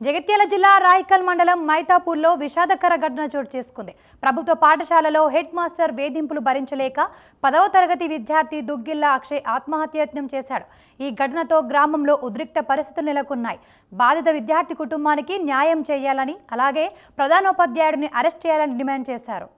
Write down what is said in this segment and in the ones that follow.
జగిత్యాల జిల్లా రాయికల్ మండలం మైతాపూర్లో విషాదకర ఘటన చోటు చేసుకుంది. ప్రభుత్వ పాఠశాలలో హెడ్ మాస్టర్ వేధింపులు భరించలేక 10వ తరగతి విద్యార్థి దుగ్గిల్ల అక్షయ్ ఆత్మహత్యయత్నం చేశాడు. ఈ ఘటనతో గ్రామంలో ఉద్రిక్త పరిస్థితులు నెలకొన్నాయి. బాధిత విద్యార్థి కుటుంబానికి న్యాయం చేయాలని, అలాగే ప్రధానోపాధ్యాయుడిని అరెస్ట్ చేయాలని డిమాండ్ చేశారు.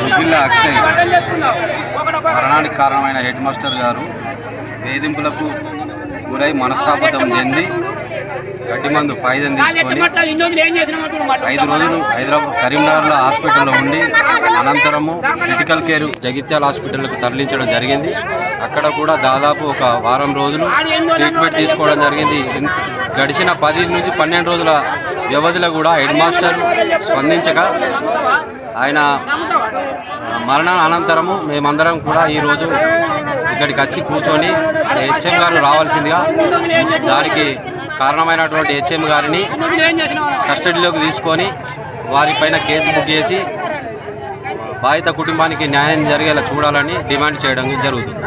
దుగ్గిల్ల అక్షయ్ మరణానికి కారణమైన హెడ్ మాస్టర్ గారు వేధింపులకు గురై మనస్తాపం చెంది గడ్డి మందు పాయిజన్ తీసుకొని 5 రోజులు కరీంనగర్లో హాస్పిటల్లో ఉండి అనంతరము క్రిటికల్ కేర్ జగిత్యాల హాస్పిటల్కు తరలించడం జరిగింది. అక్కడ కూడా దాదాపు ఒక వారం రోజులు ట్రీట్మెంట్ తీసుకోవడం జరిగింది. గడిచిన 10 నుంచి 12 రోజుల వ్యవధిలో కూడా హెడ్ మాస్టర్ స్పందించక ఆయన మరణం అనంతరము మేమందరం కూడా ఈరోజు ఇక్కడికి వచ్చి కూర్చొని హెచ్ఎం గారు రావాల్సిందిగా, దానికి కారణమైనటువంటి హెచ్ఎం గారిని కస్టడీలోకి తీసుకొని వారిపైన కేసు బుక్ చేసి బాధిత కుటుంబానికి న్యాయం జరిగేలా చూడాలని డిమాండ్ చేయడం జరుగుతుంది.